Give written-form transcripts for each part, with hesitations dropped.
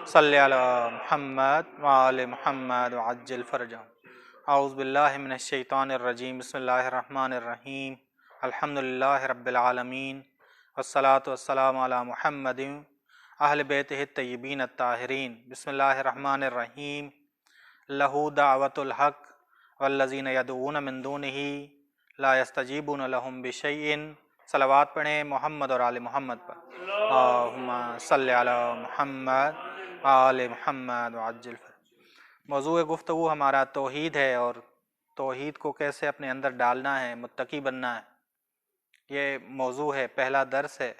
صلی علی محمد وآل محمد وعجل فرجهم۔ اعوذ باللہ من الشیطان الرجیم، بسم اللہ الرحمن الرحیم، الحمدللہ رب العالمین، والصلاة والسلام علی محمد اہل بیتہ الطیبین الطاہرین۔ بسم اللہ الرحمن الرحیم، لہ دعوت الحق والذین یدعون من دونہ لا یستجیبون لہم بشیء۔ صلوات پڑھیں محمد اور آل محمد پر۔ اللہم صلی علی محمد آل محمد وعجل فرجهم۔ موضوع گفتگو ہمارا توحید ہے، اور توحید کو کیسے اپنے اندر ڈالنا ہے، متقی بننا ہے، یہ موضوع ہے، پہلا درس ہے۔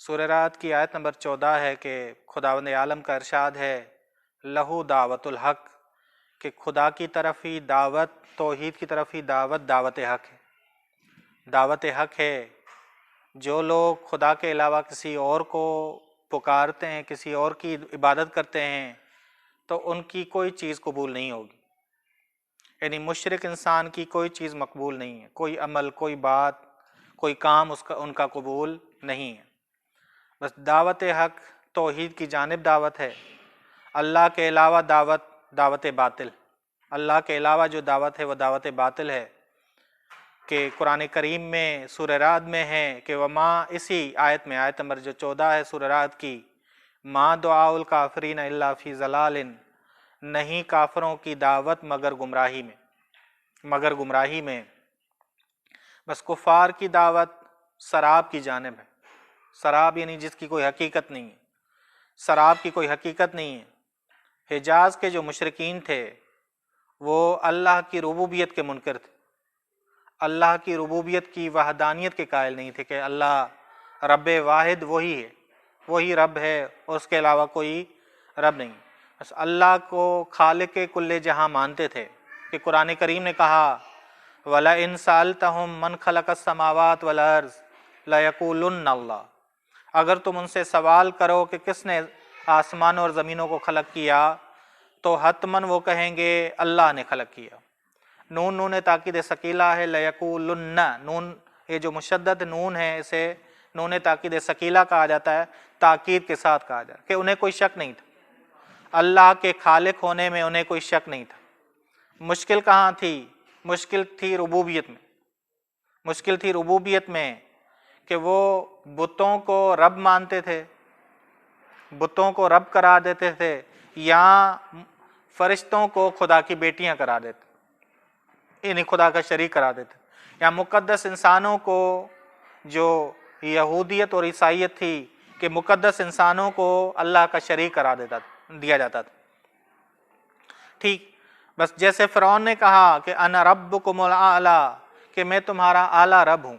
سورہ رعد کی آیت نمبر 14 ہے کہ خداوند عالم کا ارشاد ہے لہو دعوت الحق، کہ خدا کی طرف ہی دعوت، توحید کی طرف ہی دعوت، دعوت حق ہے، دعوت حق ہے۔ جو لوگ خدا کے علاوہ کسی اور کو پکارتے ہیں، کسی اور کی عبادت کرتے ہیں، تو ان کی کوئی چیز قبول نہیں ہوگی، یعنی مشرک انسان کی کوئی چیز مقبول نہیں ہے، کوئی عمل، کوئی بات، کوئی کام ان کا قبول نہیں ہے۔ بس دعوت حق توحید کی جانب دعوت ہے، اللہ کے علاوہ دعوت، دعوت باطل، اللہ کے علاوہ جو دعوت ہے وہ دعوت باطل ہے، کہ قرآن کریم میں سورہ رعد میں ہے کہ وما، اسی آیت میں، آیت نمبر جو 14 ہے سورہ رعد کی، ما دعاء الکافرین الا فی ضلال، نہیں کافروں کی دعوت مگر گمراہی میں، مگر گمراہی میں۔ بس کفار کی دعوت سراب کی جانب ہے، سراب یعنی جس کی کوئی حقیقت نہیں ہے، سراب کی کوئی حقیقت نہیں ہے۔ حجاز کے جو مشرکین تھے وہ اللہ کی ربوبیت کے منکر تھے، اللہ کی ربوبیت کی وحدانیت کے قائل نہیں تھے کہ اللہ رب واحد وہی ہے، وہی رب ہے، اور اس کے علاوہ کوئی رب نہیں۔ بس اللہ کو خالق کل جہاں مانتے تھے، کہ قرآن کریم نے کہا وَلَئِن سَأَلْتَهُم مَّنْ خَلَقَ السَّمَاوَاتِ وَالْأَرْضَ لَيَقُولُنَّ اللَّهُ، اگر تم ان سے سوال کرو کہ کس نے آسمانوں اور زمینوں کو خلق کیا، تو حتماً وہ کہیں گے اللہ نے خلق کیا۔ نون، نون تاکید ثقیلہ ہے، لیقولن، نون یہ جو مشدد نون ہے اسے نون تاکید ثقیلہ کہا جاتا ہے، تاکید کے ساتھ کہا جاتا ہے، کہ انہیں کوئی شک نہیں تھا، اللہ کے خالق ہونے میں انہیں کوئی شک نہیں تھا۔ مشکل کہاں تھی؟ مشکل تھی ربوبیت میں، مشکل تھی ربوبیت میں، کہ وہ بتوں کو رب مانتے تھے، بتوں کو رب قرار دیتے تھے، یا فرشتوں کو خدا کی بیٹیاں قرار دیتے، یعنی خدا کا شریک قرار دیتے، یا مقدس انسانوں کو، جو یہودیت اور عیسائیت تھی کہ مقدس انسانوں کو اللہ کا شریک قرار دیا جاتا تھا۔ ٹھیک، بس جیسے فرعون نے کہا کہ انا ربکم الاعلی، کہ میں تمہارا اعلیٰ رب ہوں۔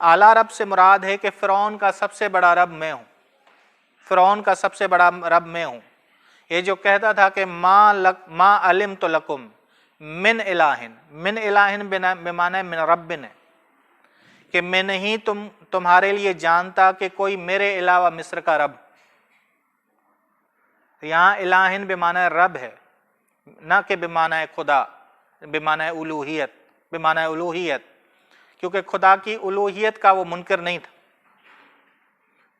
اعلیٰ رب سے مراد ہے کہ فرعون کا سب سے بڑا رب میں ہوں، فرعون کا سب سے بڑا رب میں ہوں۔ یہ جو کہتا تھا کہ ما علمت لکم من الہ، من الہ بمعنی من رب ہے، کہ میں نہیں تمہارے لیے جانتا کہ کوئی میرے علاوہ مصر کا رب۔ یہاں الہ بمعنی رب ہے، نہ کہ بمعنی خدا، بمعنی الوہیت، بمعنی الوہیت، کیونکہ خدا کی الوہیت کا وہ منکر نہیں تھا۔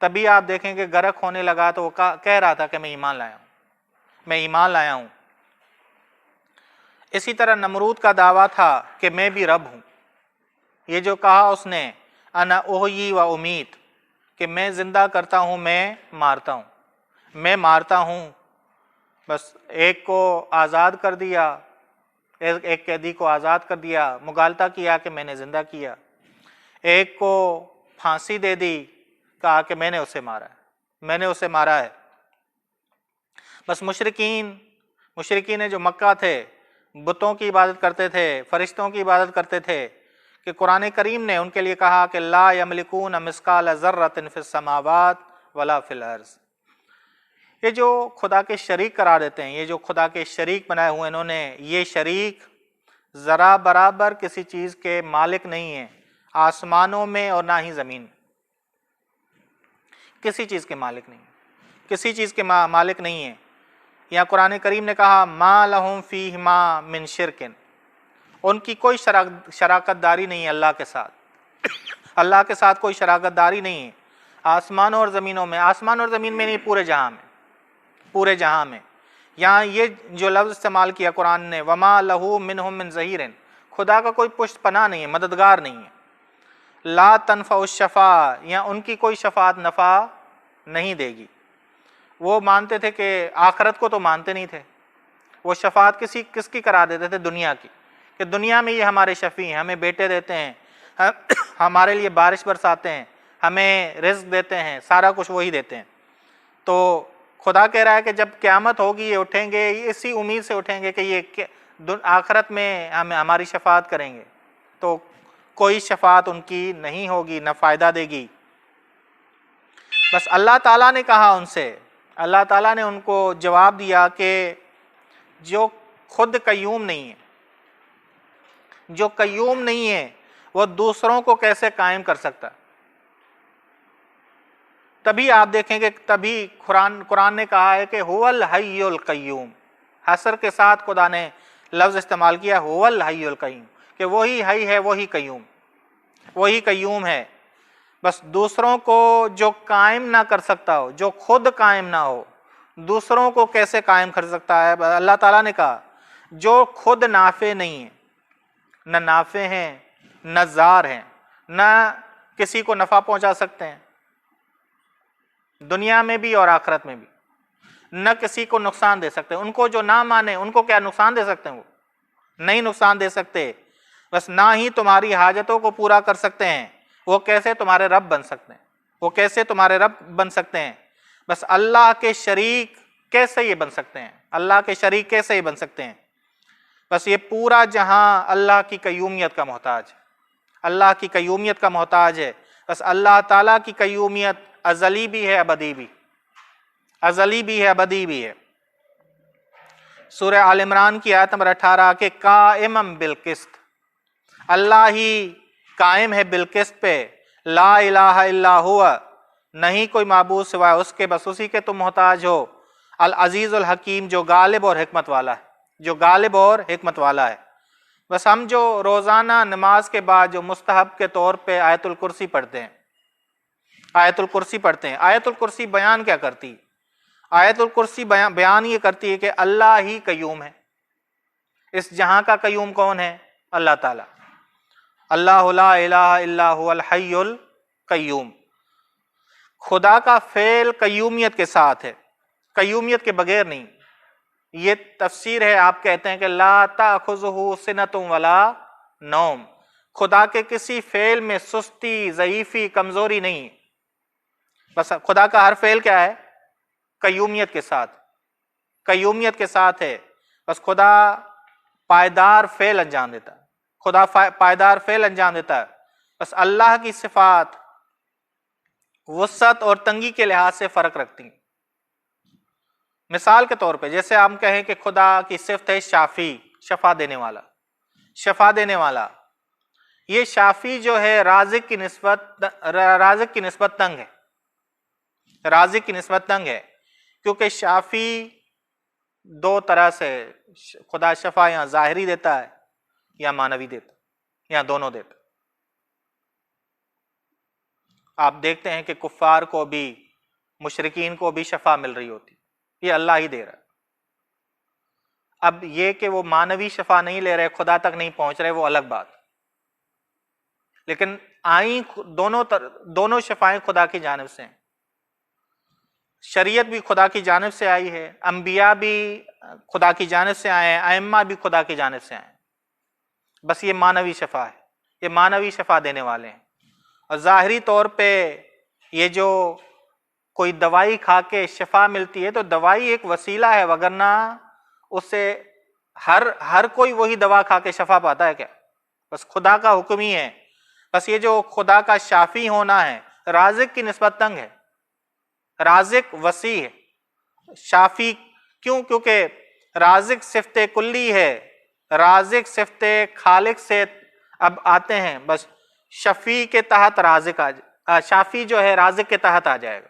تبھی آپ دیکھیں کہ غرق ہونے لگا تو وہ کہہ رہا تھا کہ میں ایمان لایا ہوں، میں ایمان لایا ہوں۔ اسی طرح نمرود کا دعویٰ تھا کہ میں بھی رب ہوں۔ یہ جو کہا اس نے انا احیی و امیت، کہ میں زندہ کرتا ہوں، میں مارتا ہوں، میں مارتا ہوں۔ بس ایک کو آزاد کر دیا، ایک قیدی کو آزاد کر دیا، مغالطہ کیا کہ میں نے زندہ کیا، ایک کو پھانسی دے دی، کہا کہ میں نے اسے مارا ہے، میں نے اسے مارا ہے۔ بس مشرکین جو مکہ تھے بتوں کی عبادت کرتے تھے، فرشتوں کی عبادت کرتے تھے، کہ قرآن کریم نے ان کے لیے کہا کہ لا یملکون مثقال ذرۃ فی السماوات ولا فی الارض۔ یہ جو خدا کے شریک قرار دیتے ہیں، یہ جو خدا کے شریک بنائے ہوئے انہوں نے، یہ شریک ذرا برابر کسی چیز کے مالک نہیں ہیں، آسمانوں میں اور نہ ہی زمین میں، کسی چیز کے مالک نہیں ہیں، کسی چیز کے مالک نہیں ہیں۔ یا قرآن کریم نے کہا ما لہم فیہما من شرک، ان کی کوئی شراکت داری نہیں ہے اللہ کے ساتھ، اللہ کے ساتھ کوئی شراکت داری نہیں ہے آسمانوں اور زمینوں میں، آسمان اور زمین میں نہیں، پورے جہاں میں۔ پورے جہاں میں۔ یہاں یہ جو لفظ استعمال کیا قرآن نے، وما لہو منہم من ظہیر، خدا کا کوئی پشت پناہ نہیں ہے، مددگار نہیں ہے۔ لا تنفع الشفاع، یا ان کی کوئی شفاعت نفع نہیں دے گی۔ وہ مانتے تھے کہ آخرت کو تو مانتے نہیں تھے، وہ شفاعت کس کی کرا دیتے تھے؟ دنیا کی، کہ دنیا میں یہ ہمارے شفیع ہیں، ہمیں بیٹے دیتے ہیں، ہمارے لیے بارش برساتے ہیں، ہمیں رزق دیتے ہیں، سارا کچھ وہی دیتے ہیں۔ تو خدا کہہ رہا ہے کہ جب قیامت ہوگی یہ اٹھیں گے، اسی امید سے اٹھیں گے کہ یہ آخرت میں ہماری شفاعت کریں گے، تو کوئی شفاعت ان کی نہیں ہوگی، نہ فائدہ دے گی۔ بس اللہ تعالیٰ نے کہا ان سے، اللہ تعالیٰ نے ان کو جواب دیا کہ جو خود قیوم نہیں ہے، جو قیوم نہیں ہے، وہ دوسروں کو کیسے قائم کر سکتا؟ تبھی آپ دیکھیں گے، تبھی قرآن نے کہا ہے کہ هو الحی القیوم، حصر کے ساتھ خدا نے لفظ استعمال کیا هو الحی القیوم، کہ وہی حی ہے، وہی قیوم ہے۔ بس دوسروں کو جو قائم نہ کر سکتا ہو، جو خود قائم نہ ہو، دوسروں کو کیسے قائم کر سکتا ہے؟ اللہ تعالیٰ نے کہا جو خود نافع نہیں ہے، نہ نافع ہیں، نہ ضار ہیں، نہ کسی کو نفع پہنچا سکتے ہیں دنیا میں بھی اور آخرت میں بھی، نہ کسی کو نقصان دے سکتے ہیں۔ ان کو جو نہ مانے ان کو کیا نقصان دے سکتے ہیں؟ وہ نہیں نقصان دے سکتے۔ بس نہ ہی تمہاری حاجتوں کو پورا کر سکتے ہیں، وہ کیسے تمہارے رب بن سکتے ہیں؟ وہ کیسے تمہارے رب بن سکتے ہیں؟ بس اللہ کے شریک کیسے یہ بن سکتے ہیں؟ اللہ کے شریک کیسے یہ بن سکتے ہیں؟ بس یہ پورا جہاں اللہ کی قیومیت کا محتاج ہے، اللہ کی قیومیت کا محتاج ہے۔ بس اللہ تعالیٰ کی قیومیت ازلی بھی ہے، ابدی بھی، ازلی بھی ہے، ابدی بھی ہے۔ سورہ آل عمران کی آیت نمبر 18 کہ قائمم بالقسط، اللہ ہی قائم ہے بالقسط پہ، لا الہ الا ہوا، نہیں کوئی معبود سوائے اس کے، بس اسی کے تم محتاج ہو۔ العزیز الحکیم، جو غالب اور حکمت والا ہے، جو غالب اور حکمت والا ہے۔ بس ہم جو روزانہ نماز کے بعد جو مستحب کے طور پہ آیت الکرسی پڑھتے ہیں، آیت الکرسی پڑھتے ہیں، آیت الکرسی بیان کیا کرتی؟ آیت الکرسی بیان یہ کرتی ہے کہ اللہ ہی قیوم ہے۔ اس جہاں کا قیوم کون ہے؟ اللہ تعالیٰ۔ اللہ لا الہ الا هو الحی القیوم۔ خدا کا فعل قیومیت کے ساتھ ہے، قیومیت کے بغیر نہیں۔ یہ تفسیر ہے، آپ کہتے ہیں کہ لا تأخذہ سنۃ ولا نوم، خدا کے کسی فعل میں سستی، ضعیفی، کمزوری نہیں۔ بس خدا کا ہر فعل کیا ہے؟ قیومیت کے ساتھ، قیومیت کے ساتھ ہے۔ بس خدا پائیدار فعل انجام دیتا ہے، خدا پائیدار فعل انجام دیتا ہے۔ بس اللہ کی صفات وسعت اور تنگی کے لحاظ سے فرق رکھتی ہیں۔ مثال کے طور پہ جیسے ہم کہیں کہ خدا کی صفت ہے شافی، شفا دینے والا، شفا دینے والا۔ یہ شافی جو ہے رازق کی نسبت تنگ ہے، رازق کی نسبت تنگ ہے، کیونکہ شافی دو طرح سے خدا شفا یا ظاہری دیتا ہے یا معنوی دیتا ہے، یا دونوں دیتا ہے۔ آپ دیکھتے ہیں کہ کفار کو بھی، مشرکین کو بھی شفا مل رہی ہوتی، یہ اللہ ہی دے رہا ہے۔ اب یہ کہ وہ معنوی شفا نہیں لے رہے، خدا تک نہیں پہنچ رہے، وہ الگ بات، لیکن آئیں دونوں شفائیں خدا کی جانب سے ہیں۔ شریعت بھی خدا کی جانب سے آئی ہے، انبیاء بھی خدا کی جانب سے آئے ہیں، ائمہ بھی خدا کی جانب سے آئے ہیں۔ بس یہ معنوی شفا ہے، یہ معنوی شفا دینے والے ہیں۔ اور ظاہری طور پہ یہ جو کوئی دوائی کھا کے شفا ملتی ہے تو دوائی ایک وسیلہ ہے، وگرنہ اس سے ہر کوئی وہی دوا کھا کے شفا پاتا ہے کیا؟ بس خدا کا حکم ہی ہے۔ بس یہ جو خدا کا شافی ہونا ہے، رازق کی نسبت تنگ ہے، رازق وسیع ہے، شافی کیوں؟ کیونکہ رازق صفت کلی ہے، رازق صفت خالق سے اب آتے ہیں، بس شفیع کے تحت رازق شافی جو ہے رازق کے تحت آ جائے گا،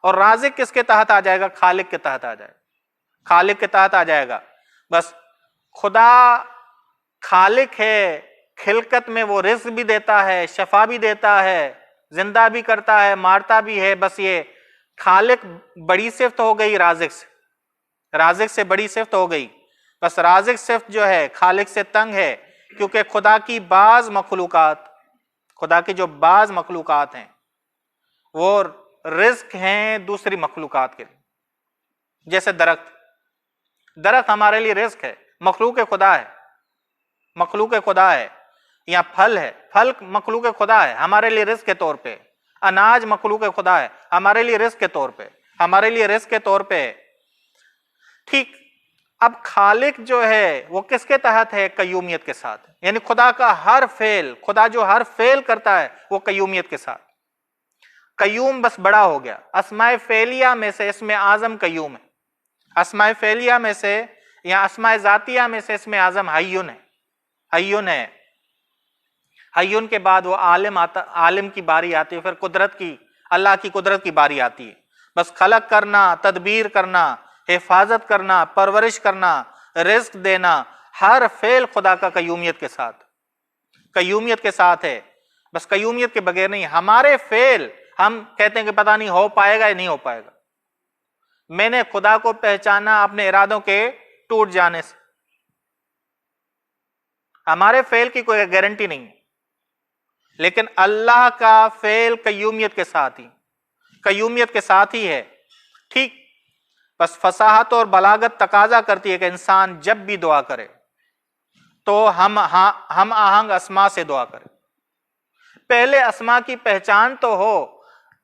اور رازق کس کے تحت آ جائے گا؟ خالق کے تحت آ جائے گا، خالق کے تحت آ جائے گا۔ بس خدا خالق ہے، خلقت میں وہ رزق بھی دیتا ہے، شفا بھی دیتا ہے، زندہ بھی کرتا ہے، مارتا بھی ہے۔ بس یہ خالق بڑی صفت ہو گئی رازق سے، رازق سے بڑی صفت ہو گئی. بس رازق صفت جو ہے خالق سے تنگ ہے، کیونکہ خدا کی بعض مخلوقات ہیں وہ رزق ہیں دوسری مخلوقات کے لیے. جیسے درخت ہمارے لیے رزق ہے، مخلوق خدا ہے. یا پھل مخلوق خدا ہے ہمارے لیے رزق کے طور پہ. اناج مخلوق خدا ہے ہمارے لیے رزق کے طور پہ. ٹھیک. اب خالق جو ہے وہ کس کے تحت ہے؟ قیومیت کے ساتھ. یعنی خدا جو ہر فعل کرتا ہے وہ قیومیت کے ساتھ. قیوم بس بڑا ہو گیا. اسماء فعلیہ میں سے اسم اعظم قیوم ہے. اسماء فعلیہ میں سے یا اسماء ذاتیہ میں سے اسم اعظم حیون ہے. حیون کے بعد وہ عالم کی باری آتی ہے، پھر اللہ کی قدرت کی باری آتی ہے. بس خلق کرنا، تدبیر کرنا، حفاظت کرنا، پرورش کرنا، رزق دینا، ہر فعل خدا کا قیومیت کے ساتھ ہے. بس قیومیت کے بغیر نہیں. ہمارے فعل ہم کہتے ہیں کہ پتہ نہیں ہو پائے گا یا نہیں ہو پائے گا. میں نے خدا کو پہچانا اپنے ارادوں کے ٹوٹ جانے سے. ہمارے فعل کی کوئی گارنٹی نہیں ہے، لیکن اللہ کا فعل قیومیت کے ساتھ ہی ہے. ٹھیک. بس فصاحت اور بلاغت تقاضا کرتی ہے کہ انسان جب بھی دعا کرے تو ہم آہنگ اسما سے دعا کرے. پہلے اسما کی پہچان تو ہو.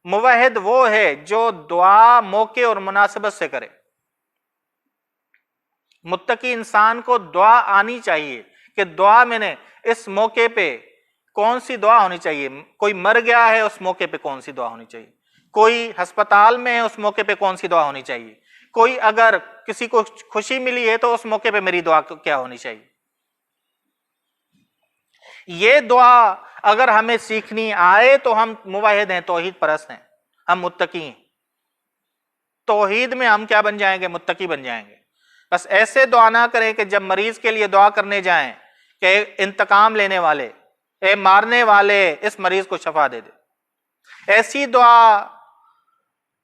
موحد وہ ہے جو دعا موقع اور مناسبت سے کرے. متقی انسان کو دعا آنی چاہیے کہ دعا میں نے اس موقع پہ کون سی دعا ہونی چاہیے. کوئی مر گیا ہے اس موقع پہ کون سی دعا ہونی چاہیے. کوئی ہسپتال میں ہے اس موقع پہ کون سی دعا ہونی چاہیے. کوئی اگر کسی کو خوشی ملی ہے تو اس موقع پہ میری دعا کیا ہونی چاہیے. یہ دعا اگر ہمیں سیکھنی آئے تو ہم موحد ہیں، توحید پرست ہیں، ہم متقی ہیں. توحید میں ہم کیا بن جائیں گے؟ متقی بن جائیں گے. بس ایسے دعا نہ کریں کہ جب مریض کے لیے دعا کرنے جائیں کہ انتقام لینے والے، اے مارنے والے اس مریض کو شفا دے دے. ایسی دعا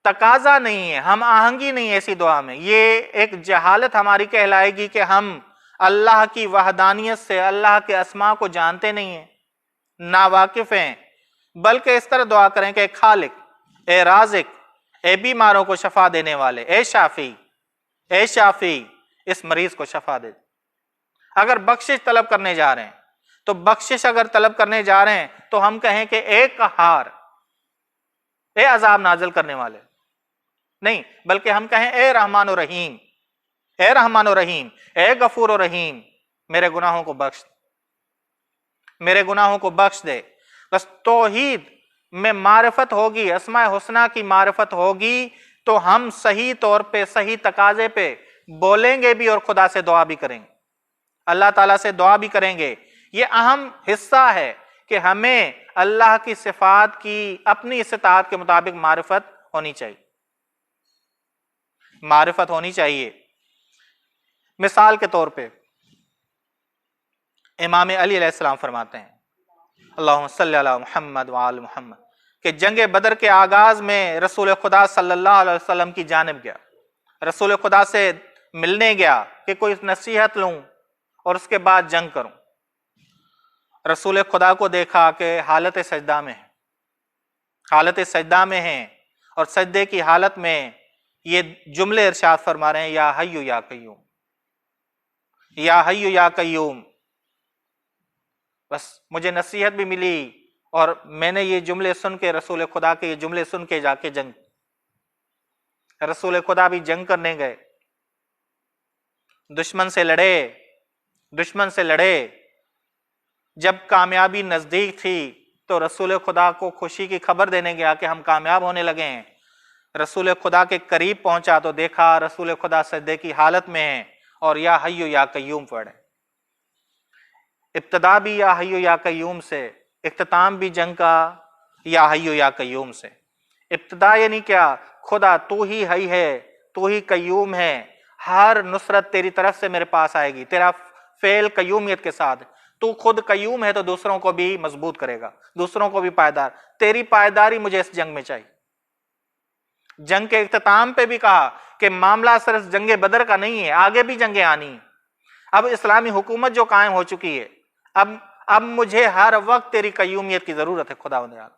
تقاضا نہیں ہے، ہم آہنگی نہیں ہے ایسی دعا میں. یہ ایک جہالت ہماری کہلائے گی کہ ہم اللہ کی وحدانیت سے، اللہ کے اسماء کو جانتے نہیں ہیں، ناواقف ہیں. بلکہ اس طرح دعا کریں کہ اے خالق، اے رازق، اے بیماروں کو شفا دینے والے، اے شافی اس مریض کو شفا دے. اگر بخشش طلب کرنے جا رہے ہیں تو بخشش اگر طلب کرنے جا رہے ہیں تو ہم کہیں کہ اے قہار، اے عذاب نازل کرنے والے نہیں، بلکہ ہم کہیں اے رحمان و رحیم، اے غفور و رحیم، میرے گناہوں کو بخش دے. بس توحید میں معرفت ہوگی، اسماء حسنہ کی معرفت ہوگی تو ہم صحیح طور پہ، صحیح تقاضے پہ بولیں گے بھی اور خدا سے دعا بھی کریں گے، اللہ تعالیٰ سے دعا بھی کریں گے. یہ اہم حصہ ہے کہ ہمیں اللہ کی صفات کی اپنی استطاعت کے مطابق معرفت ہونی چاہیے. مثال کے طور پہ امام علی علیہ السلام فرماتے ہیں اللہم صلی علی محمد وآل محمد کہ جنگ بدر کے آغاز میں رسول خدا صلی اللہ علیہ وسلم کی جانب گیا، رسول خدا سے ملنے گیا کہ کوئی نصیحت لوں اور اس کے بعد جنگ کروں. رسول خدا کو دیکھا کہ حالت سجدہ میں ہیں اور سجدے کی حالت میں یہ جملے ارشاد فرما رہے ہیں، یا حیو یا قیوم، یا حیو یا قیوم. بس مجھے نصیحت بھی ملی اور میں نے یہ جملے سن کے، رسول خدا کے یہ جملے سن کے جا کے رسول خدا بھی جنگ کرنے گئے، دشمن سے لڑے. جب کامیابی نزدیک تھی تو رسول خدا کو خوشی کی خبر دینے گیا کہ ہم کامیاب ہونے لگے ہیں. رسول خدا کے قریب پہنچا تو دیکھا رسول خدا سجدے کی حالت میں ہیں اور یا حیو یا قیوم پڑھے. ابتدا بھی یا حیو یا قیوم سے، اختتام بھی جنگ کا یا حیو یا قیوم سے. ابتدا یعنی کیا؟ خدا تو ہی حی ہے، تو ہی قیوم ہے، ہر نصرت تیری طرف سے میرے پاس آئے گی. تیرا فعل قیومیت کے ساتھ، تو خود قیوم ہے تو دوسروں کو بھی مضبوط کرے گا، دوسروں کو بھی پائیدار. تیری پائیداری مجھے اس جنگ میں چاہیے. جنگ کے اختتام پہ بھی کہا کہ معاملہ صرف جنگ بدر کا نہیں ہے، آگے بھی جنگیں آنی ہیں۔ اب اسلامی حکومت جو قائم ہو چکی ہے، اب مجھے ہر وقت تیری قیومیت کی ضرورت ہے خداوند عالم۔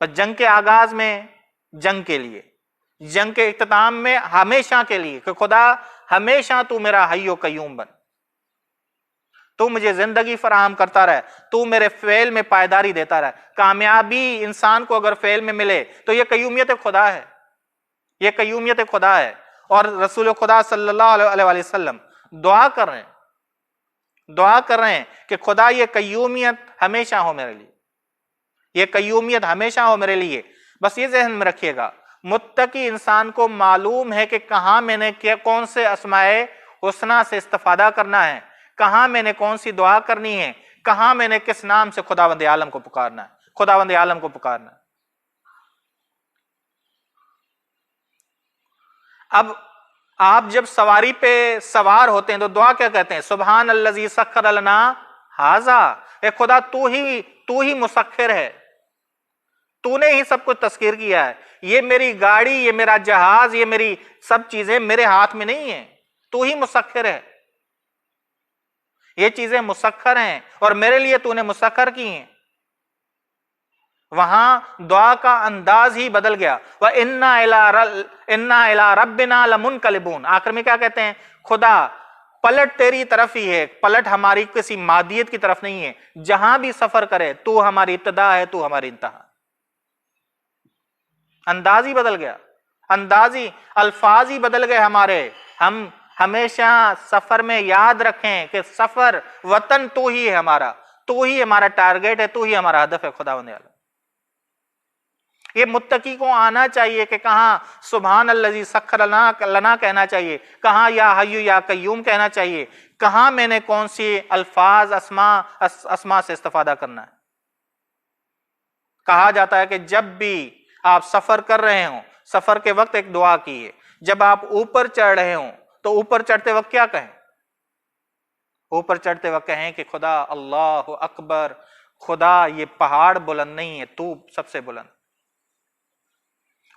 پر جنگ کے آغاز میں جنگ کے لیے، جنگ کے اختتام میں ہمیشہ کے لیے کہ خدا ہمیشہ تو میرا حی و قیوم بن، تو مجھے زندگی فراہم کرتا رہے، تو میرے فعل میں پائیداری دیتا رہے۔ کامیابی انسان کو اگر فعل میں ملے تو یہ قیومیت خدا ہے، یہ قیومیت خدا ہے۔ اور رسول خدا صلی اللہ علیہ وآلہ وسلم دعا کر رہے ہیں کہ خدا یہ قیومیت ہمیشہ ہو میرے لیے، یہ قیومیت ہمیشہ ہو میرے لیے۔ بس یہ ذہن میں رکھیے گا، متقی انسان کو معلوم ہے کہ کہاں میں نے کون سے اسماء حسنہ سے استفادہ کرنا ہے، کہاں میں نے کون سی دعا کرنی ہے، کہاں میں نے کس نام سے خداوند عالم کو پکارنا ہے، خداوند عالم کو پکارنا ہے۔ اب آپ جب سواری پہ سوار ہوتے ہیں تو دعا کیا کہتے ہیں؟ سبحان الذی سخر لنا ھذا، اے خدا تو ہی مسخر ہے، تو نے ہی سب کچھ تسخیر کیا ہے، یہ میری گاڑی، یہ میرا جہاز، یہ میری سب چیزیں میرے ہاتھ میں نہیں ہیں، تو ہی مسخر ہے، یہ چیزیں مسخر ہیں اور میرے لیے تو نے مسخر کی ہیں۔ وہاں دعا کا انداز ہی بدل گیا۔ وَإِنَّا إِلَىٰ رَبِّنَا لَمُنْقَلِبُونَ، آخر میں کیا کہتے ہیں؟ خدا پلٹ تیری طرف ہی ہے، پلٹ ہماری کسی مادیت کی طرف نہیں ہے، جہاں بھی سفر کرے تو ہماری ابتدا ہے، تو ہماری انتہا۔ انداز ہی بدل گیا، الفاظ ہی بدل گئے ہمارے۔ ہم ہمیشہ سفر میں یاد رکھیں کہ سفر وطن تو ہی ہے ہمارا، تو ہی ہمارا ٹارگیٹ ہے، تو ہی ہمارا ہدف ہے خداوند عالم۔ یہ متقی کو آنا چاہیے کہ کہاں سبحان الذی سخر لنا کہنا چاہیے، کہاں یا حی یا قیوم کہنا چاہیے، کہاں میں نے کون سی الفاظ اسماء سے استفادہ کرنا ہے۔ کہا جاتا ہے کہ جب بھی آپ سفر کر رہے ہوں، سفر کے وقت ایک دعا کیجیے، جب آپ اوپر چڑھ رہے ہوں تو اوپر چڑھتے وقت کیا کہیں؟ اوپر چڑھتے وقت کہیں کہ خدا اللہ اکبر، خدا یہ پہاڑ بلند نہیں ہے، تو سب سے بلند۔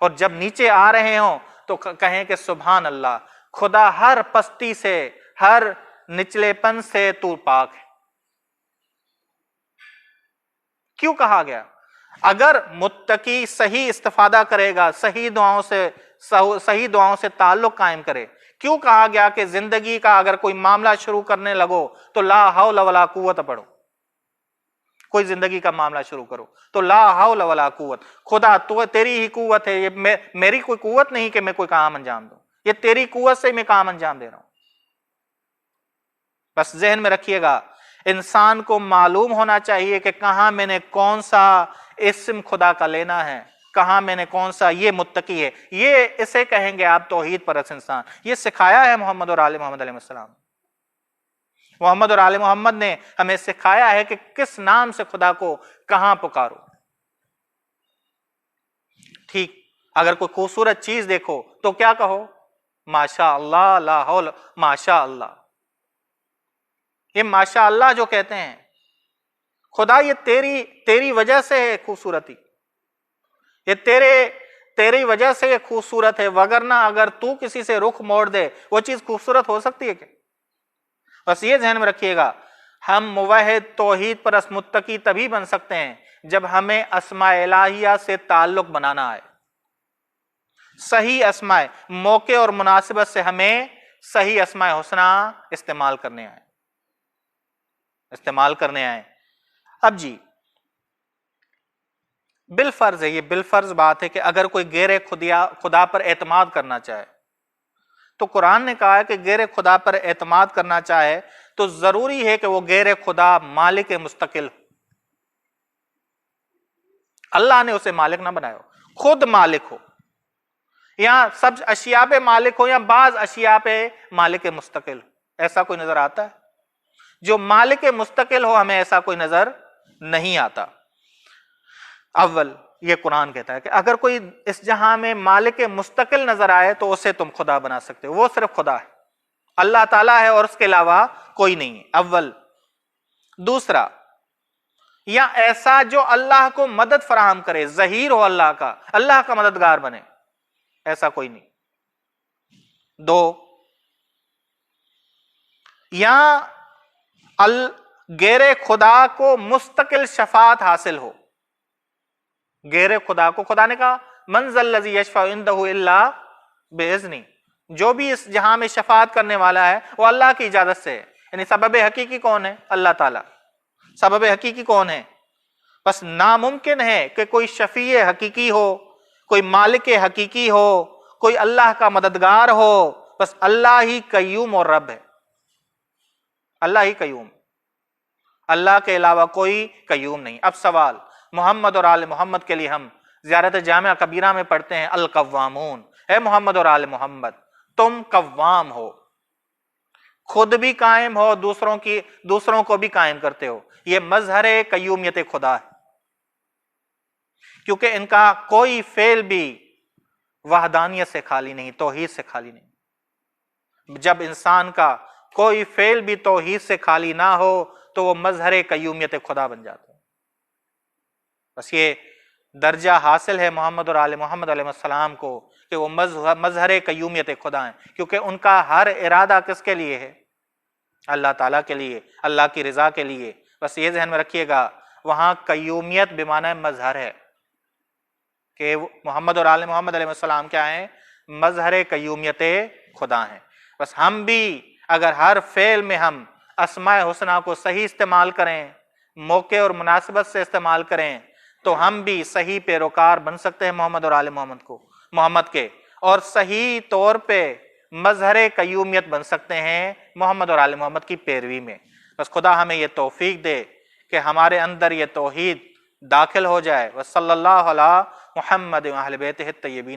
اور جب نیچے آ رہے ہوں تو کہیں کہ سبحان اللہ، خدا ہر پستی سے، ہر نچلے پن سے تو پاک ہے۔ کیوں کہا گیا؟ اگر متقی صحیح استفادہ کرے گا، صحیح دعاؤں سے تعلق قائم کرے، کیوں کہا گیا کہ زندگی کا اگر کوئی معاملہ شروع کرنے لگو تو لا حول ولا قوت پڑھو؟ کوئی زندگی کا معاملہ شروع کرو تو لا حول ولا قوت، خدا تو تیری ہی قوت ہے، یہ میری کوئی قوت نہیں کہ میں کوئی کام انجام دوں، یہ تیری قوت سے میں کام انجام دے رہا ہوں۔ بس ذہن میں رکھیے گا، انسان کو معلوم ہونا چاہیے کہ کہاں میں نے کون سا اسم خدا کا لینا ہے، کہاں میں نے کون سا، یہ متقی ہے، یہ اسے کہیں گے آپ توحید پرست انسان۔ یہ سکھایا ہے محمد اور آل محمد علیہ السلام۔ محمد اور آل محمد نے ہمیں سکھایا ہے کہ کس نام سے خدا کو کہاں پکارو۔ ٹھیک، اگر کوئی خوبصورت چیز دیکھو تو کیا کہو؟ ماشاء اللہ، لا حول، ماشاء اللہ۔ یہ ماشاء اللہ جو کہتے ہیں، خدا یہ تیری وجہ سے ہے خوبصورتی، یہ تیری وجہ سے یہ خوبصورت ہے، وگرنہ اگر تو کسی سے رخ موڑ دے وہ چیز خوبصورت ہو سکتی ہے کیا؟ بس یہ ذہن میں رکھیے گا، ہم موحد توحید پرست متقی تبھی بن سکتے ہیں جب ہمیں اسماء الہیہ سے تعلق بنانا آئے، صحیح اسماء، موقع اور مناسبت سے ہمیں صحیح اسماء حسنہ استعمال کرنے آئے۔ اب جی بالفرض ہے، یہ بالفرض بات ہے کہ اگر کوئی غیر خدا پر اعتماد کرنا چاہے تو قرآن نے کہا ہے کہ غیر خدا پر اعتماد کرنا چاہے تو ضروری ہے کہ وہ غیر خدا مالک مستقل ہو۔ اللہ نے اسے مالک نہ بنایا ہو، خود مالک ہو، یا سب اشیاء پہ مالک ہو یا بعض اشیاء پہ مالک مستقل ہو۔ ایسا کوئی نظر آتا ہے؟ جو مالک مستقل ہو ہمیں ایسا کوئی نظر نہیں آتا۔ اول یہ قرآن کہتا ہے کہ اگر کوئی اس جہاں میں مالک مستقل نظر آئے تو اسے تم خدا بنا سکتے ہو، وہ صرف خدا ہے، اللہ تعالیٰ ہے اور اس کے علاوہ کوئی نہیں ہے۔ اول۔ دوسرا، یا ایسا جو اللہ کو مدد فراہم کرے، ظہیر ہو اللہ کا مددگار بنے، ایسا کوئی نہیں۔ دو، یا غیر خدا کو مستقل شفاعت حاصل ہو۔ غیر خدا کو، خدا نے کہا من ذا الذی یشفع عندہ الا باذنہ، جو بھی اس جہاں میں شفاعت کرنے والا ہے وہ اللہ کی اجازت سے ہے۔ یعنی سبب حقیقی کون ہے؟ اللہ تعالیٰ۔ سبب حقیقی کون ہے؟ بس ناممکن ہے کہ کوئی شفیع حقیقی ہو، کوئی مالک حقیقی ہو، کوئی اللہ کا مددگار ہو، بس اللہ ہی قیوم اور رب ہے، اللہ ہی قیوم، اللہ کے علاوہ کوئی قیوم نہیں۔ اب سوال، محمد اور آل محمد کے لیے ہم زیارت جامعہ کبیرہ میں پڑھتے ہیں القوامون، اے محمد اور آل محمد تم قوام ہو، خود بھی قائم ہو، دوسروں کو بھی قائم کرتے ہو۔ یہ مظہر قیومیت خدا ہے، کیونکہ ان کا کوئی فعل بھی وحدانیت سے خالی نہیں، توحید سے خالی نہیں۔ جب انسان کا کوئی فعل بھی توحید سے خالی نہ ہو تو وہ مظہر قیومیت خدا بن جاتا ہے۔ بس یہ درجہ حاصل ہے محمد اور آل محمد علیہ السلام کو کہ وہ مظہر قیومیت خدا ہیں، کیونکہ ان کا ہر ارادہ کس کے لیے ہے؟ اللہ تعالیٰ کے لیے، اللہ کی رضا کے لیے۔ بس یہ ذہن میں رکھیے گا، وہاں قیومیت بمعنی مظہر ہے کہ محمد اور آل محمد علیہ السلام کیا ہیں؟ مظہر قیومیت خدا ہیں۔ بس ہم بھی اگر ہر فعل میں ہم اسماء حسنہ کو صحیح استعمال کریں، موقع اور مناسبت سے استعمال کریں، تو ہم بھی صحیح پیروکار بن سکتے ہیں محمد اور آل محمد کے، اور صحیح طور پہ مظہر قیومیت بن سکتے ہیں محمد اور آل محمد کی پیروی میں۔ بس خدا ہمیں یہ توفیق دے کہ ہمارے اندر یہ توحید داخل ہو جائے۔ وصلی اللہ علی محمد و اہل بیتہ الطیبین۔